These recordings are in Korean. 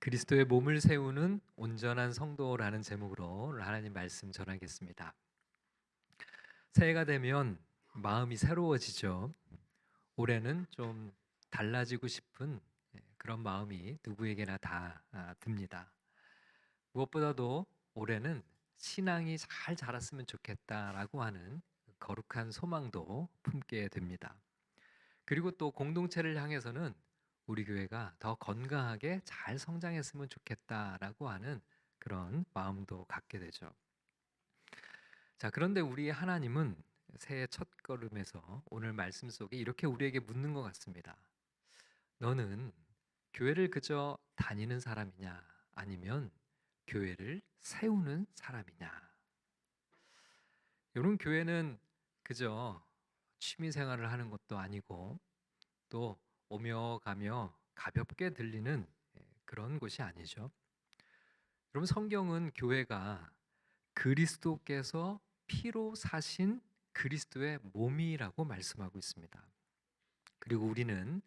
그리스도의 몸을 세우는 온전한 성도라는 제목으로 하나님 말씀 전하겠습니다. 새해가 되면 마음이 새로워지죠. 올해는 좀 달라지고 싶은 그런 마음이 누구에게나 다 듭니다. 무엇보다도 올해는 신앙이 잘 자랐으면 좋겠다라고 하는 거룩한 소망도 품게 됩니다. 그리고 또 공동체를 향해서는 우리 교회가 더 건강하게 잘 성장했으면 좋겠다라고 하는 그런 마음도 갖게 되죠. 자, 그런데 우리 하나님은 새해 첫 걸음에서 오늘 말씀 속에 이렇게 우리에게 묻는 것 같습니다. 너는 교회를 그저 다니는 사람이냐? 아니면 교회를 세우는 사람이냐? 이런 교회는 그저 취미 생활을 하는 것도 아니고 또 오며 가며 가볍게 들리는 그런 곳이 아니죠. 여러분, 성경은 교회가 그리스도께서 피로 사신 그리스도의 몸이라고 말씀하고 있습니다. 그리고 우리는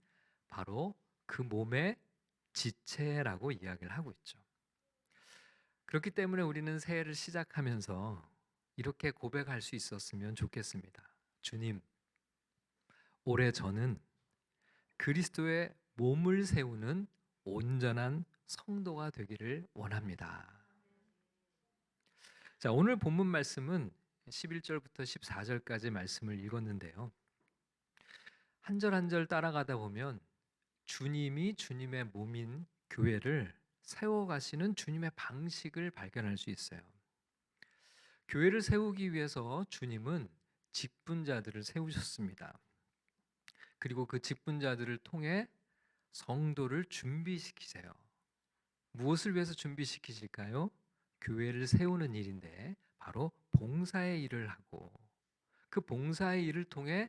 바로 그 몸의 지체라고 이야기를 하고 있죠. 그렇기 때문에 우리는 새해를 시작하면서 이렇게 고백할 수 있었으면 좋겠습니다. 주님, 올해 저는 그리스도의 몸을 세우는 온전한 성도가 되기를 원합니다. 자, 오늘 본문 말씀은 11절부터 14절까지 말씀을 읽었는데요. 한 절 한 절 따라가다 보면 주님이 주님의 몸인 교회를 세워가시는 주님의 방식을 발견할 수 있어요. 교회를 세우기 위해서 주님은 직분자들을 세우셨습니다. 그리고 그 직분자들을 통해 성도를 준비시키세요. 무엇을 위해서 준비시키실까요? 교회를 세우는 일인데 바로 봉사의 일을 하고 그 봉사의 일을 통해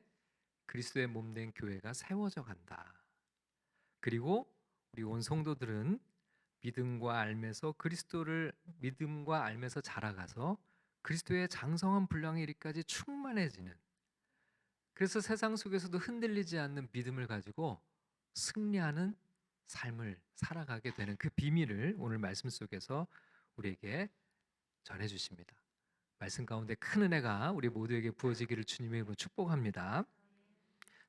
그리스도의 몸된 교회가 세워져 간다. 그리고 우리 온 성도들은 믿음과 알면서 그리스도를 믿음과 알면서 자라가서 그리스도의 장성한 분량에 이르기까지 충만해지는, 그래서 세상 속에서도 흔들리지 않는 믿음을 가지고 승리하는 삶을 살아가게 되는 그 비밀을 오늘 말씀 속에서 우리에게 전해 주십니다. 말씀 가운데 큰 은혜가 우리 모두에게 부어지기를 주님의 이름으로 축복합니다.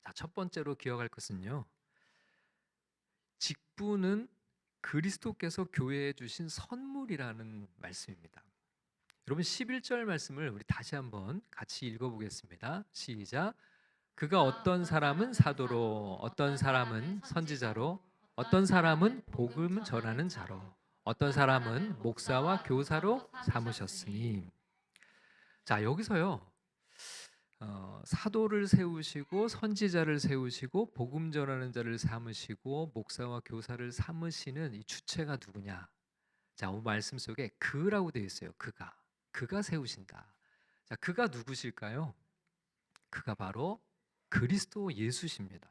자, 첫 번째로 기억할 것은요. 직분은 그리스도께서 교회에 주신 선물이라는 말씀입니다. 여러분, 11절 말씀을 우리 다시 한번 같이 읽어보겠습니다. 시작. 그가 어떤 사람은 사도로, 어떤 사람은 선지자로, 어떤 사람은 복음 전하는 자로, 어떤 사람은 목사와 교사로 삼으셨으니. 자, 여기서요. 사도를 세우시고 선지자를 세우시고 복음 전하는 자를 삼으시고 목사와 교사를 삼으시는 이 주체가 누구냐? 자, 오늘 말씀 속에 그라고 되어 있어요. 그가 세우신다. 자, 그가 누구실까요? 그가 바로 그리스도 예수십니다.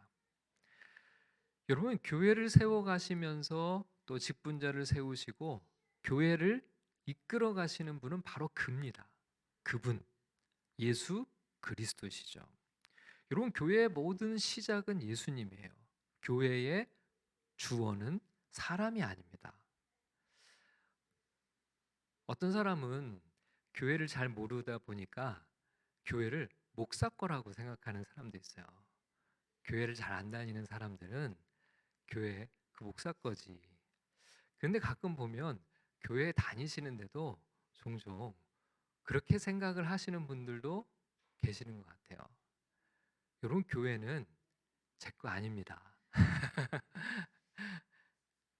여러분, 교회를 세워 가시면서 또 직분자를 세우시고 교회를 이끌어 가시는 분은 바로 그입니다. 그분 예수 그리스도시죠. 여러분, 교회의 모든 시작은 예수님이에요. 교회의 주어는 사람이 아닙니다. 어떤 사람은 교회를 잘 모르다 보니까 교회를 목사 거라고 생각하는 사람도 있어요. 교회를 잘 안 다니는 사람들은 교회 그 목사 거지. 그런데 가끔 보면 교회에 다니시는데도 종종 그렇게 생각을 하시는 분들도 계시는 것 같아요. 여러분, 교회는 제 거 아닙니다.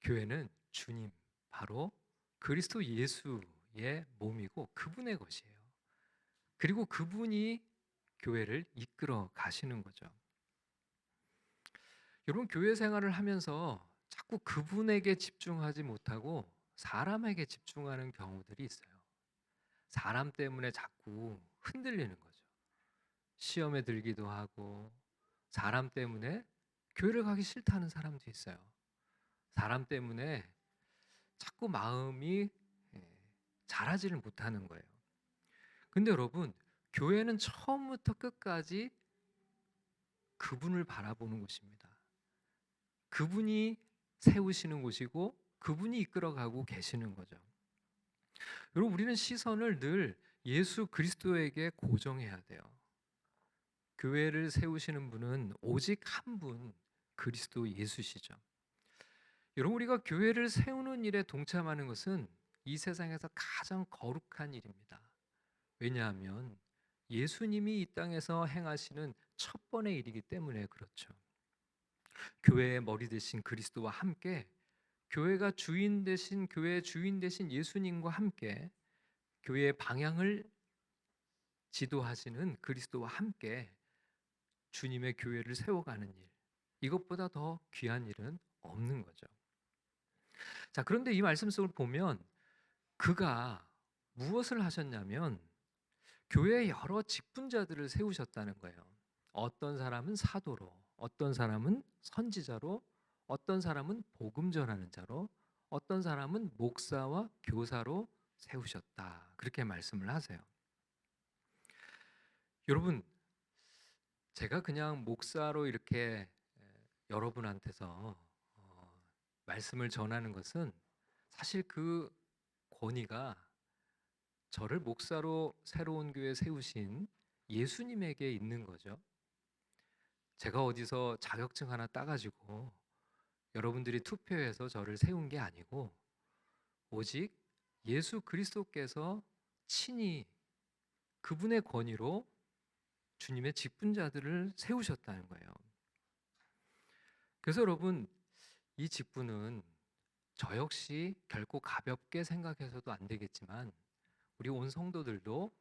교회는 주님, 바로 그리스도 예수의 몸이고 그분의 것이에요. 그리고 그분이 교회를 이끌어 가시는 거죠. 여러분, 교회 생활을 하면서 자꾸 그분에게 집중하지 못하고 사람에게 집중하는 경우들이 있어요. 사람 때문에 자꾸 흔들리는 거죠. 시험에 들기도 하고, 사람 때문에 교회를 가기 싫다는 사람도 있어요. 사람 때문에 자꾸 마음이 자라지를 못하는 거예요. 근데 여러분, 교회는 처음부터 끝까지 그분을 바라보는 곳입니다. 그분이 세우시는 곳이고 그분이 이끌어가고 계시는 거죠. 여러분, 우리는 시선을 늘 예수 그리스도에게 고정해야 돼요. 교회를 세우시는 분은 오직 한 분, 그리스도 예수시죠. 여러분, 우리가 교회를 세우는 일에 동참하는 것은 이 세상에서 가장 거룩한 일입니다. 왜냐하면 예수님이 이 땅에서 행하시는 첫 번의 일이기 때문에 그렇죠. 교회의 머리 대신 그리스도와 함께, 교회가 주인 대신, 교회의 주인 대신 예수님과 함께 교회의 방향을 지도하시는 그리스도와 함께 주님의 교회를 세워가는 일, 이것보다 더 귀한 일은 없는 거죠. 자, 그런데 이 말씀 속을 보면 그가 무엇을 하셨냐면 교회에 여러 직분자들을 세우셨다는 거예요. 어떤 사람은 사도로, 어떤 사람은 선지자로, 어떤 사람은 복음 전하는 자로, 어떤 사람은 목사와 교사로 세우셨다. 그렇게 말씀을 하세요. 여러분, 제가 그냥 목사로 이렇게 여러분한테서 말씀을 전하는 것은 사실 그 권위가 저를 목사로 새로운 교회 세우신 예수님에게 있는 거죠. 제가 어디서 자격증 하나 따가지고 여러분들이 투표해서 저를 세운 게 아니고 오직 예수 그리스도께서 친히 그분의 권위로 주님의 직분자들을 세우셨다는 거예요. 그래서 여러분, 이 직분은 저 역시 결코 가볍게 생각해서도 안 되겠지만 우리 온 성도들도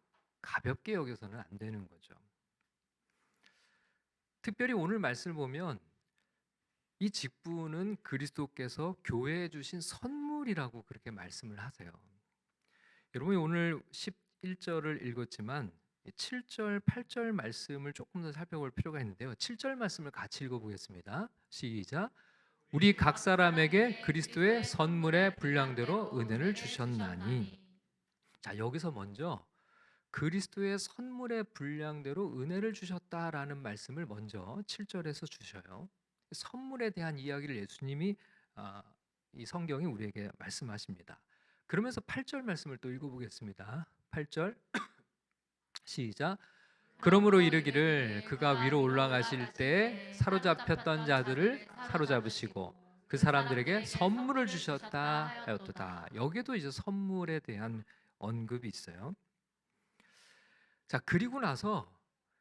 가볍게 여겨서는 안 되는 거죠. 특별히 오늘 말씀을 보면 이 직분은 그리스도께서 교회에 주신 선물이라고 그렇게 말씀을 하세요. 여러분이 오늘 11절을 읽었지만 7절, 8절 말씀을 조금 더 살펴볼 필요가 있는데요. 7절 말씀을 같이 읽어보겠습니다. 시작. 우리 각 사람에게 그리스도의 선물의 분량대로 은혜를 주셨나니. 자, 여기서 먼저 그리스도의 선물의 분량대로 은혜를 주셨다라는 말씀을 먼저 7절에서 주셔요. 선물에 대한 이야기를 예수님이 이 성경이 우리에게 말씀하십니다. 그러면서 8절 말씀을 또 읽어보겠습니다. 8절 시작. 그러므로 이르기를 그가 위로 올라가실 때 사로잡혔던 자들을 사로잡으시고 그 사람들에게 선물을 주셨다 하였도다. 여기도 이제 선물에 대한 언급이 있어요. 자, 그리고 나서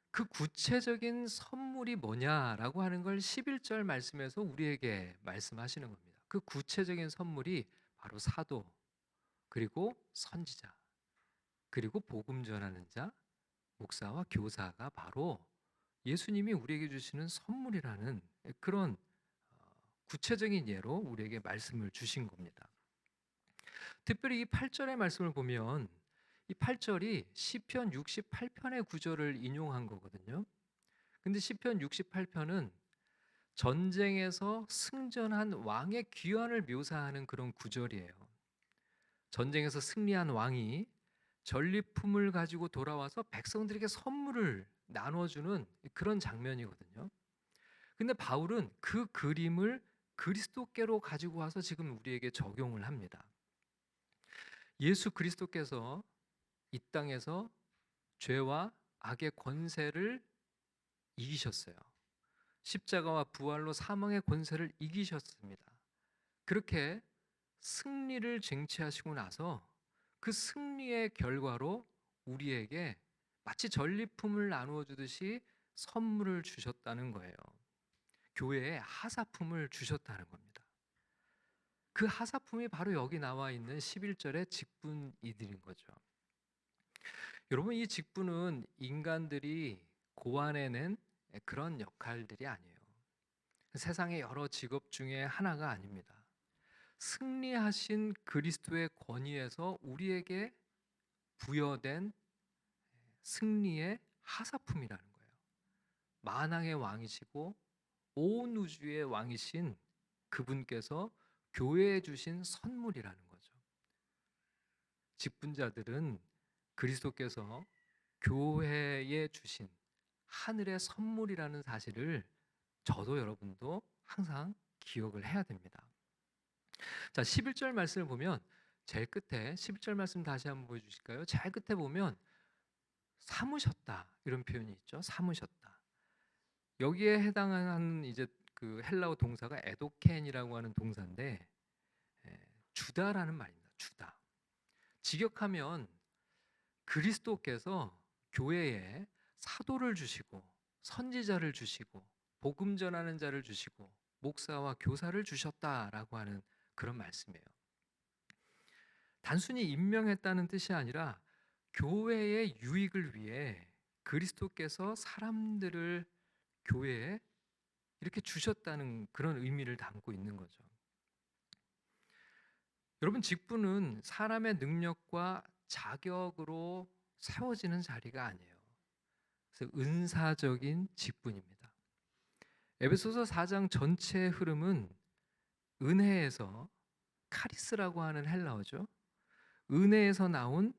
그 구체적인 선물이 뭐냐라고 하는 걸 11절 말씀에서 우리에게 말씀하시는 겁니다. 그 구체적인 선물이 바로 사도, 그리고 선지자, 그리고 복음 전하는 자, 목사와 교사가 바로 예수님이 우리에게 주시는 선물이라는 그런 구체적인 예로 우리에게 말씀을 주신 겁니다. 특별히 이 8절의 말씀을 보면 이 8절이 시편 68편의 구절을 인용한 거거든요. 근데 시편 68편은 전쟁에서 승전한 왕의 귀환을 묘사하는 그런 구절이에요. 전쟁에서 승리한 왕이 전리품을 가지고 돌아와서 백성들에게 선물을 나눠주는 그런 장면이거든요. 근데 바울은 그 그림을 그리스도께로 가지고 와서 지금 우리에게 적용을 합니다. 예수 그리스도께서 이 땅에서 죄와 악의 권세를 이기셨어요. 십자가와 부활로 사망의 권세를 이기셨습니다. 그렇게 승리를 쟁취하시고 나서 그 승리의 결과로 우리에게 마치 전리품을 나누어 주듯이 선물을 주셨다는 거예요. 교회에 하사품을 주셨다는 겁니다. 그 하사품이 바로 여기 나와 있는 11절의 직분이들인 거죠. 여러분, 이 직분은 인간들이 고안해낸 그런 역할들이 아니에요. 세상의 여러 직업 중에 하나가 아닙니다. 승리하신 그리스도의 권위에서 우리에게 부여된 승리의 하사품이라는 거예요. 만왕의 왕이시고 온 우주의 왕이신 그분께서 교회에 주신 선물이라는 거죠. 직분자들은 그리스도께서 교회에 주신 하늘의 선물이라는 사실을 저도 여러분도 항상 기억을 해야 됩니다. 자, 11절 말씀을 보면 제일 끝에 11절 말씀 다시 한번 보여 주실까요? 제일 끝에 보면 삼으셨다 이런 표현이 있죠. 삼으셨다. 여기에 해당하는 이제 그 헬라어 동사가 에도켄이라고 하는 동사인데 주다라는 말입니다. 주다. 직역하면 그리스도께서 교회에 사도를 주시고 선지자를 주시고 복음 전하는 자를 주시고 목사와 교사를 주셨다라고 하는 그런 말씀이에요. 단순히 임명했다는 뜻이 아니라 교회의 유익을 위해 그리스도께서 사람들을 교회에 이렇게 주셨다는 그런 의미를 담고 있는 거죠. 여러분, 직분은 사람의 능력과 자격으로 세워지는 자리가 아니에요. 그래서 은사적인 직분입니다. 에베소서 4장 전체의 흐름은 은혜에서, 카리스라고 하는 헬라어죠. 은혜에서 나온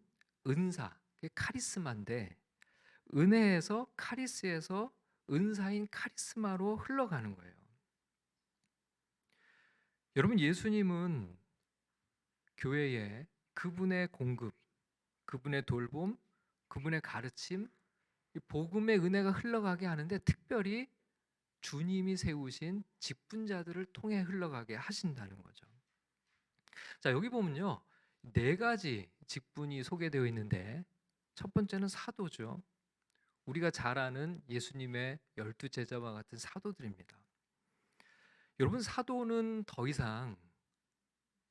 은사, 그게 카리스마인데 은혜에서, 카리스에서 은사인 카리스마로 흘러가는 거예요. 여러분, 예수님은 교회에 그분의 공급, 그분의 돌봄, 그분의 가르침, 이 복음의 은혜가 흘러가게 하는데 특별히 주님이 세우신 직분자들을 통해 흘러가게 하신다는 거죠. 자, 여기 보면요, 네 가지 직분이 소개되어 있는데 첫 번째는 사도죠. 우리가 잘 아는 예수님의 12 제자와 같은 사도들입니다. 여러분, 사도는 더 이상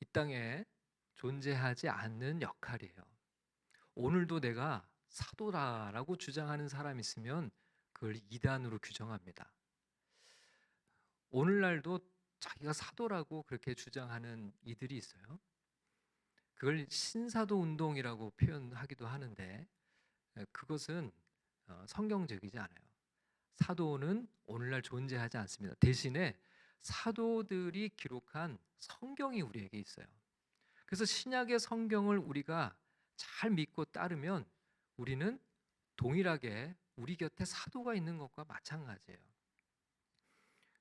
이 땅에 존재하지 않는 역할이에요. 오늘도 내가 사도다라고 주장하는 사람이 있으면 그걸 이단으로 규정합니다. 오늘날도 자기가 사도라고 그렇게 주장하는 이들이 있어요. 그걸 신사도 운동이라고 표현하기도 하는데 그것은 성경적이지 않아요. 사도는 오늘날 존재하지 않습니다. 대신에 사도들이 기록한 성경이 우리에게 있어요. 그래서 신약의 성경을 우리가 잘 믿고 따르면 우리는 동일하게 우리 곁에 사도가 있는 것과 마찬가지예요.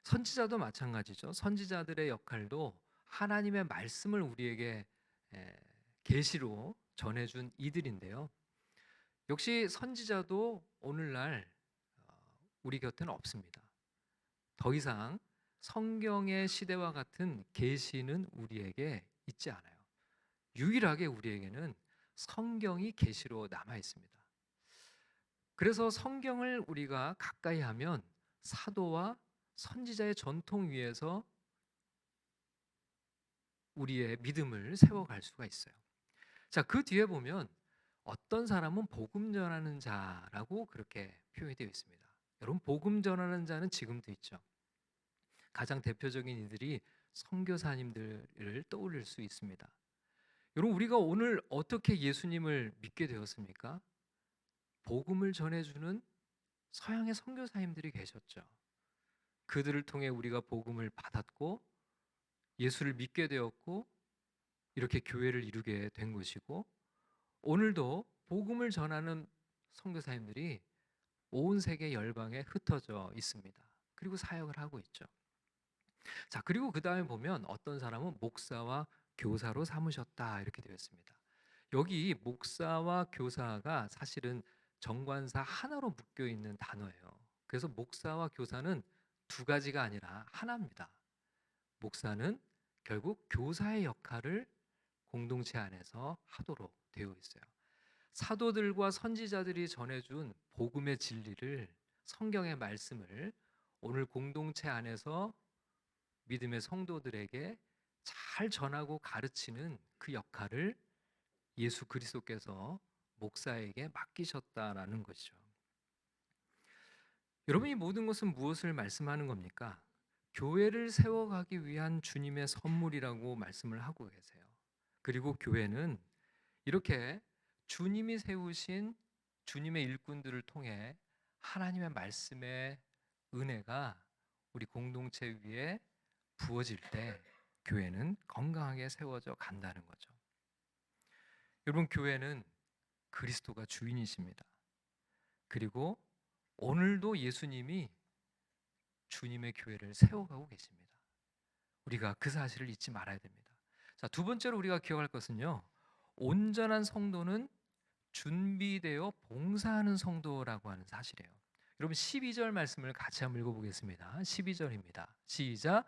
선지자도 마찬가지죠. 선지자들의 역할도 하나님의 말씀을 우리에게 계시로 전해준 이들인데요. 역시 선지자도 오늘날 우리 곁에는 없습니다. 더 이상 성경의 시대와 같은 계시는 우리에게 있지 않아요. 유일하게 우리에게는 성경이 계시로 남아 있습니다. 그래서 성경을 우리가 가까이 하면 사도와 선지자의 전통 위에서 우리의 믿음을 세워갈 수가 있어요. 자, 그 뒤에 보면 어떤 사람은 복음 전하는 자라고 그렇게 표현이 되어 있습니다. 여러분, 복음 전하는 자는 지금도 있죠. 가장 대표적인 이들이 선교사님들을 떠올릴 수 있습니다. 여러분, 우리가 오늘 어떻게 예수님을 믿게 되었습니까? 복음을 전해주는 서양의 선교사님들이 계셨죠. 그들을 통해 우리가 복음을 받았고 예수를 믿게 되었고 이렇게 교회를 이루게 된 것이고, 오늘도 복음을 전하는 선교사님들이 온 세계 열방에 흩어져 있습니다. 그리고 사역을 하고 있죠. 자, 그리고 그 다음에 보면 어떤 사람은 목사와 교사로 삼으셨다 이렇게 되어 있습니다. 여기 목사와 교사가 사실은 정관사 하나로 묶여 있는 단어예요. 그래서 목사와 교사는 두 가지가 아니라 하나입니다. 목사는 결국 교사의 역할을 공동체 안에서 하도록 되어 있어요. 사도들과 선지자들이 전해준 복음의 진리를, 성경의 말씀을 오늘 공동체 안에서 믿음의 성도들에게 잘 전하고 가르치는 그 역할을 예수 그리스도께서 목사에게 맡기셨다라는 것이죠. 여러분, 이 모든 것은 무엇을 말씀하는 겁니까? 교회를 세워가기 위한 주님의 선물이라고 말씀을 하고 계세요. 그리고 교회는 이렇게 주님이 세우신 주님의 일꾼들을 통해 하나님의 말씀의 은혜가 우리 공동체 위에 부어질 때 교회는 건강하게 세워져 간다는 거죠. 여러분, 교회는 그리스도가 주인이십니다. 그리고 오늘도 예수님이 주님의 교회를 세워가고 계십니다. 우리가 그 사실을 잊지 말아야 됩니다. 자, 두 번째로 우리가 기억할 것은요. 온전한 성도는 준비되어 봉사하는 성도라고 하는 사실이에요. 여러분 12절 말씀을 같이 한번 읽어보겠습니다. 12절입니다. 시작.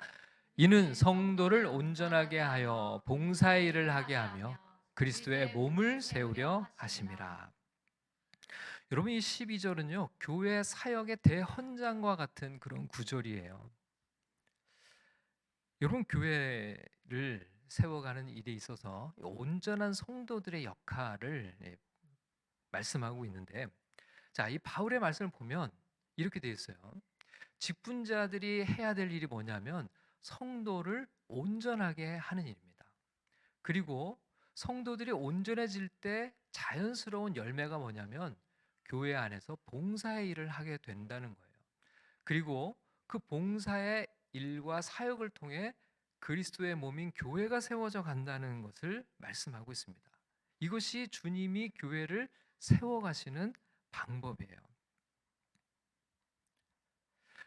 이는 성도를 온전하게 하여 봉사의 일을 하게 하며 그리스도의 몸을 세우려 하심이라. 여러분 이 12절은요. 교회 사역의 대헌장과 같은 그런 구절이에요. 여러분 교회를 세워가는 일에 있어서 온전한 성도들의 역할을 말씀하고 있는데, 자, 이 바울의 말씀을 보면 이렇게 되어 있어요. 직분자들이 해야 될 일이 뭐냐면 성도를 온전하게 하는 일입니다. 그리고 성도들이 온전해질 때 자연스러운 열매가 뭐냐면 교회 안에서 봉사의 일을 하게 된다는 거예요. 그리고 그 봉사의 일과 사역을 통해 그리스도의 몸인 교회가 세워져 간다는 것을 말씀하고 있습니다. 이것이 주님이 교회를 세워가시는 방법이에요.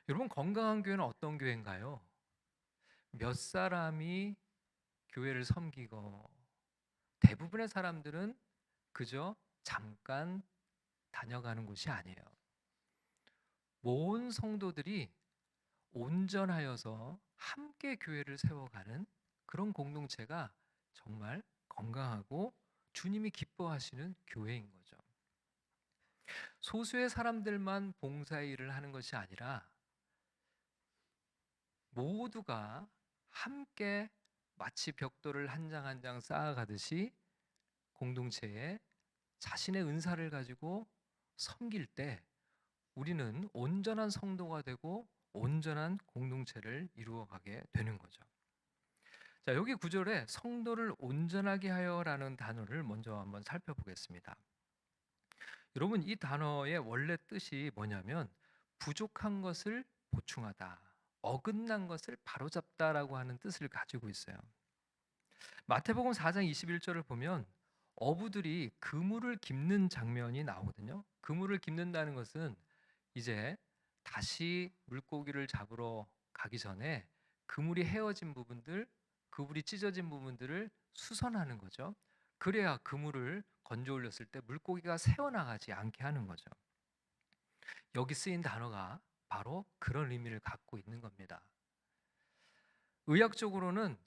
여러분 건강한 교회는 어떤 교회인가요? 몇 사람이 교회를 섬기고 대부분의 사람들은 그저 잠깐 다녀가는 곳이 아니에요. 모든 성도들이 온전하여서 함께 교회를 세워가는 그런 공동체가 정말 건강하고 주님이 기뻐하시는 교회인 거죠. 소수의 사람들만 봉사의 일을 하는 것이 아니라 모두가 함께 마치 벽돌을 한 장 한 장 쌓아가듯이 공동체에 자신의 은사를 가지고 섬길 때 우리는 온전한 성도가 되고 온전한 공동체를 이루어가게 되는 거죠. 자, 여기 구절에 성도를 온전하게 하여라는 단어를 먼저 한번 살펴보겠습니다. 여러분 이 단어의 원래 뜻이 뭐냐면 부족한 것을 보충하다, 어긋난 것을 바로잡다라고 하는 뜻을 가지고 있어요. 마태복음 4장 21절을 보면 어부들이 그물을 깁는 장면이 나오거든요. 그물을 깁는다는 것은 이제 다시 물고기를 잡으러 가기 전에 그물이 헤어진 부분들, 그물이 찢어진 부분들을 수선하는 거죠. 그래야 그물을 건져 올렸을 때 물고기가 새어나가지 않게 하는 거죠. 여기 쓰인 단어가 바로 그런 의미를 갖고 있는 겁니다. 의학적으로는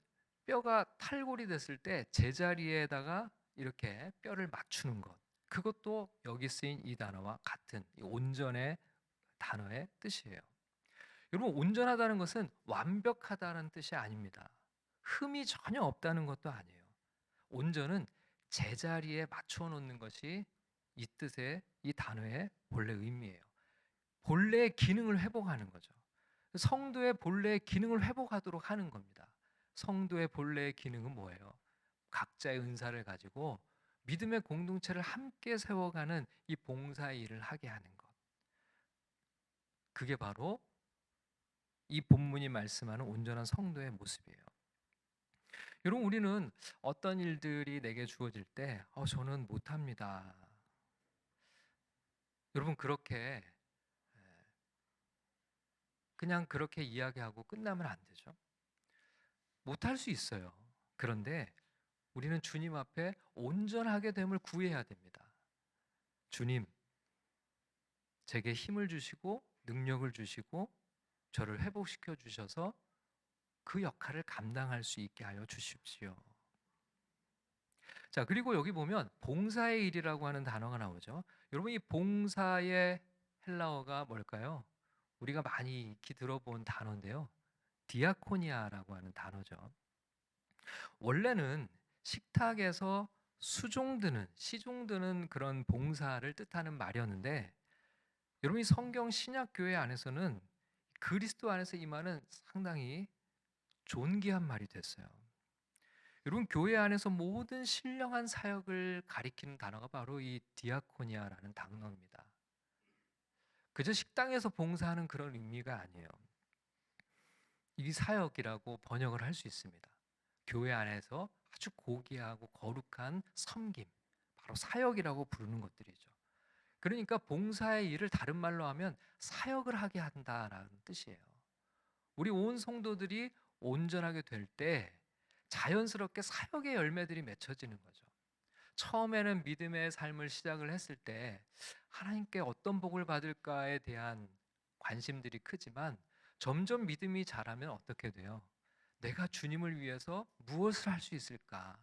뼈가 탈골이 됐을 때 제자리에다가 이렇게 뼈를 맞추는 것, 그것도 여기 쓰인 이 단어와 같은 이 온전의 단어의 뜻이에요. 여러분 온전하다는 것은 완벽하다는 뜻이 아닙니다. 흠이 전혀 없다는 것도 아니에요. 온전은 제자리에 맞춰 놓는 것이 이 뜻의 이 단어의 본래 의미예요. 본래의 기능을 회복하는 거죠. 성도의 본래의 기능을 회복하도록 하는 겁니다. 성도의 본래의 기능은 뭐예요? 각자의 은사를 가지고 믿음의 공동체를 함께 세워가는 이 봉사의 일을 하게 하는 것. 그게 바로 이 본문이 말씀하는 온전한 성도의 모습이에요. 여러분 우리는 어떤 일들이 내게 주어질 때 저는 못합니다. 여러분 그렇게 그냥 그렇게 이야기하고 끝나면 안 되죠. 못할 수 있어요. 그런데 우리는 주님 앞에 온전하게 됨을 구해야 됩니다. 주님, 제게 힘을 주시고 능력을 주시고 저를 회복시켜 주셔서 그 역할을 감당할 수 있게 하여 주십시오. 자, 그리고 여기 보면 봉사의 일이라고 하는 단어가 나오죠. 여러분 이 봉사의 헬라어가 뭘까요? 우리가 많이 익히 들어본 단어인데요. 디아코니아라고 하는 단어죠. 원래는 식탁에서 수종드는, 시종드는 그런 봉사를 뜻하는 말이었는데 여러분 이 성경 신약 교회 안에서는 그리스도 안에서 이 말은 상당히 존귀한 말이 됐어요. 여러분 교회 안에서 모든 신령한 사역을 가리키는 단어가 바로 이 디아코니아라는 단어입니다. 그저 식당에서 봉사하는 그런 의미가 아니에요. 이 사역이라고 번역을 할 수 있습니다. 교회 안에서 아주 고귀하고 거룩한 섬김, 바로 사역이라고 부르는 것들이죠. 그러니까 봉사의 일을 다른 말로 하면 사역을 하게 한다라는 뜻이에요. 우리 온 성도들이 온전하게 될 때 자연스럽게 사역의 열매들이 맺혀지는 거죠. 처음에는 믿음의 삶을 시작을 했을 때 하나님께 어떤 복을 받을까에 대한 관심들이 크지만 점점 믿음이 자라면 어떻게 돼요? 내가 주님을 위해서 무엇을 할 수 있을까?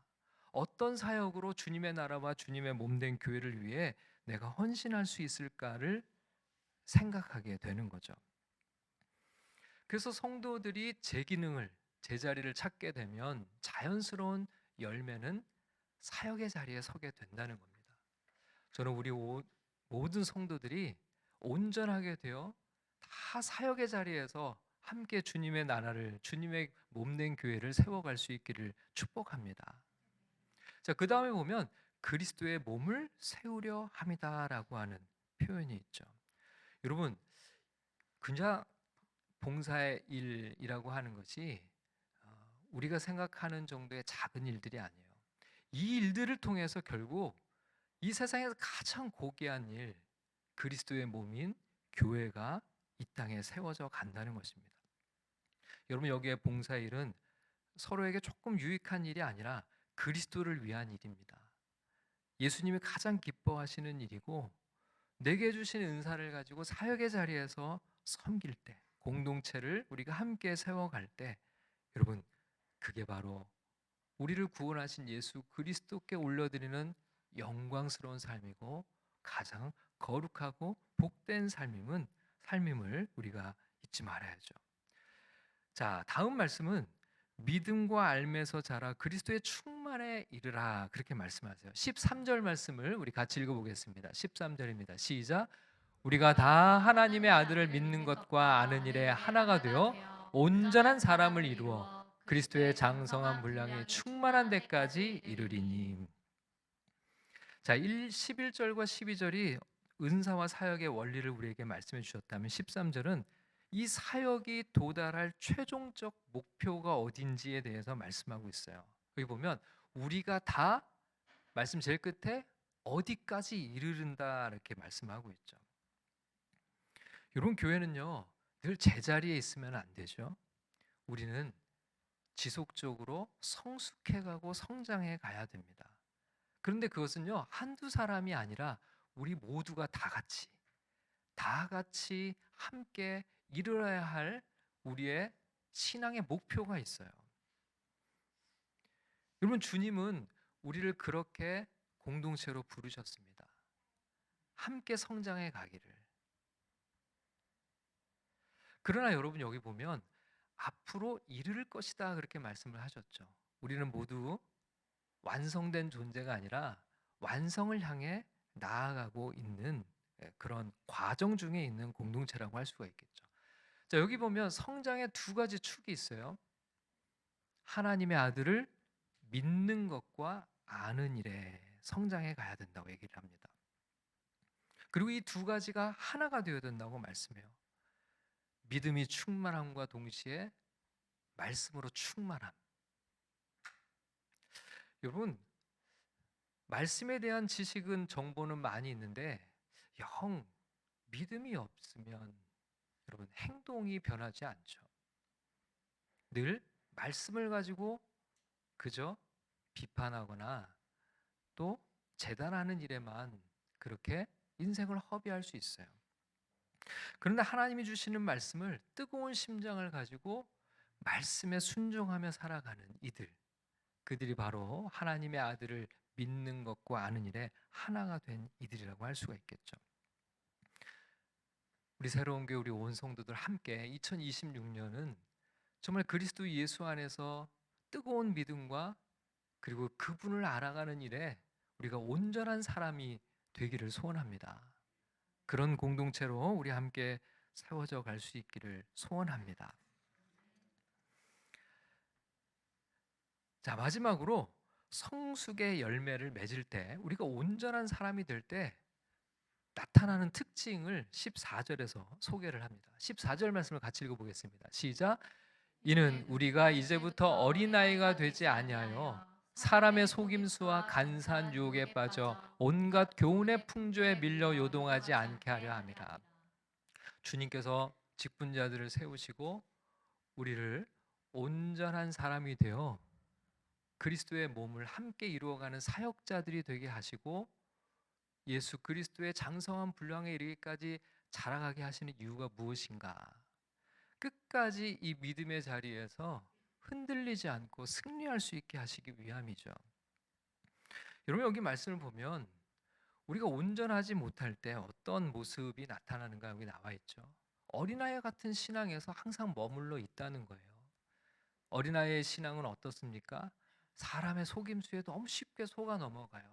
어떤 사역으로 주님의 나라와 주님의 몸된 교회를 위해 내가 헌신할 수 있을까를 생각하게 되는 거죠. 그래서 성도들이 제 기능을, 제자리를 찾게 되면 자연스러운 열매는 사역의 자리에 서게 된다는 겁니다. 저는 우리 모든 성도들이 온전하게 되어 다 사역의 자리에서 함께 주님의 나라를, 주님의 몸된 교회를 세워갈 수 있기를 축복합니다. 자, 그 다음에 보면 그리스도의 몸을 세우려 함이다라고 하는 표현이 있죠. 여러분, 그냥 봉사의 일이라고 하는 것이 우리가 생각하는 정도의 작은 일들이 아니에요. 이 일들을 통해서 결국 이 세상에서 가장 고귀한 일, 그리스도의 몸인 교회가 이 땅에 세워져 간다는 것입니다. 여러분, 여기에 봉사일은 서로에게 조금 유익한 일이 아니라 그리스도를 위한 일입니다. 예수님이 가장 기뻐하시는 일이고, 내게 주신 은사를 가지고 사역의 자리에서 섬길 때, 공동체를 우리가 함께 세워갈 때, 여러분, 그게 바로 우리를 구원하신 예수 그리스도께 올려드리는 영광스러운 삶이고 가장 거룩하고 복된 삶임을 우리가 잊지 말아야죠. 자, 다음 말씀은 믿음과 알매서 자라 그리스도의 충만에 이르라, 그렇게 말씀하세요. 13절 말씀을 우리 같이 읽어보겠습니다. 13절입니다. 시작. 우리가 다 하나님의 아들을 믿는 것과 아는 일에 하나가 되어 온전한 사람을 이루어 그리스도의 장성한 분량이 충만한 데까지 이르리니. 자, 11절과 12절이 은사와 사역의 원리를 우리에게 말씀해 주셨다면 13절은 이 사역이 도달할 최종적 목표가 어딘지에 대해서 말씀하고 있어요. 여기 보면 우리가 다, 말씀 제일 끝에 어디까지 이르른다 이렇게 말씀하고 있죠. 여러분, 교회는요 늘 제자리에 있으면 안 되죠. 우리는 지속적으로 성숙해가고 성장해 가야 됩니다. 그런데 그것은요 한두 사람이 아니라 우리 모두가 다 같이 함께 이루어야 할 우리의 신앙의 목표가 있어요. 여러분, 주님은 우리를 그렇게 공동체로 부르셨습니다. 함께 성장해 가기를. 그러나 여러분, 여기 보면 앞으로 이를 것이다 그렇게 말씀을 하셨죠. 우리는 모두 완성된 존재가 아니라 완성을 향해 나아가고 있는 그런 과정 중에 있는 공동체라고 할 수가 있겠죠. 자, 여기 보면 성장의 두 가지 축이 있어요. 하나님의 아들을 믿는 것과 아는 일에 성장해 가야 된다고 얘기를 합니다. 그리고 이 두 가지가 하나가 되어야 된다고 말씀해요. 믿음이 충만함과 동시에 말씀으로 충만함. 여러분, 말씀에 대한 지식은, 정보는 많이 있는데 영 믿음이 없으면 여러분 행동이 변하지 않죠. 늘 말씀을 가지고 그저 비판하거나 또 재단하는 일에만 그렇게 인생을 허비할 수 있어요. 그런데 하나님이 주시는 말씀을 뜨거운 심장을 가지고 말씀에 순종하며 살아가는 그들이 바로 하나님의 아들을 믿는 것과 아는 일에 하나가 된 이들이라고 할 수가 있겠죠. 우리 새로운 교회, 우리 온 성도들 함께 2026년은 정말 그리스도 예수 안에서 뜨거운 믿음과 그리고 그분을 알아가는 일에 우리가 온전한 사람이 되기를 소원합니다. 그런 공동체로 우리 함께 세워져 갈 수 있기를 소원합니다. 자, 마지막으로 성숙의 열매를 맺을 때, 우리가 온전한 사람이 될 때 나타나는 특징을 14절에서 소개를 합니다. 14절 말씀을 같이 읽어보겠습니다. 시작. 이는 우리가 이제부터 어린아이가 되지 아니하여 사람의 속임수와 간사한 유혹에 빠져 온갖 교훈의 풍조에 밀려 요동하지 않게 하려 함이라. 주님께서 직분자들을 세우시고 우리를 온전한 사람이 되어 그리스도의 몸을 함께 이루어가는 사역자들이 되게 하시고 예수 그리스도의 장성한 분량에 이르기까지 자라가게 하시는 이유가 무엇인가? 끝까지 이 믿음의 자리에서 흔들리지 않고 승리할 수 있게 하시기 위함이죠. 여러분, 여기 말씀을 보면 우리가 온전하지 못할 때 어떤 모습이 나타나는가 여기 나와 있죠. 어린아이 같은 신앙에서 항상 머물러 있다는 거예요. 어린아이의 신앙은 어떻습니까? 사람의 속임수에 너무 쉽게 속아 넘어가요.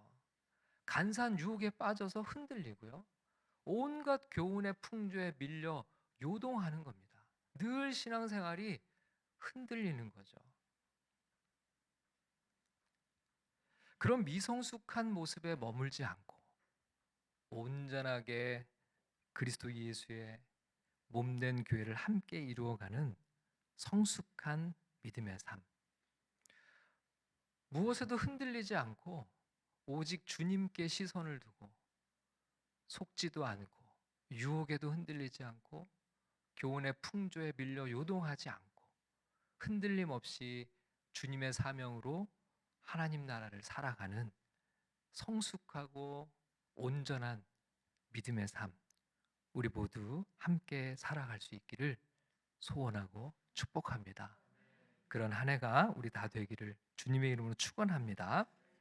간사한 유혹에 빠져서 흔들리고요. 온갖 교훈의 풍조에 밀려 요동하는 겁니다. 늘 신앙생활이 흔들리는 거죠. 그런 미성숙한 모습에 머물지 않고 온전하게 그리스도 예수의 몸된 교회를 함께 이루어가는 성숙한 믿음의 삶. 무엇에도 흔들리지 않고 오직 주님께 시선을 두고 속지도 않고 유혹에도 흔들리지 않고 교훈의 풍조에 밀려 요동하지 않고 흔들림 없이 주님의 사명으로 하나님 나라를 살아가는 성숙하고 온전한 믿음의 삶, 우리 모두 함께 살아갈 수 있기를 소원하고 축복합니다. 그런 한 해가 우리 다 되기를 주님의 이름으로 축원합니다.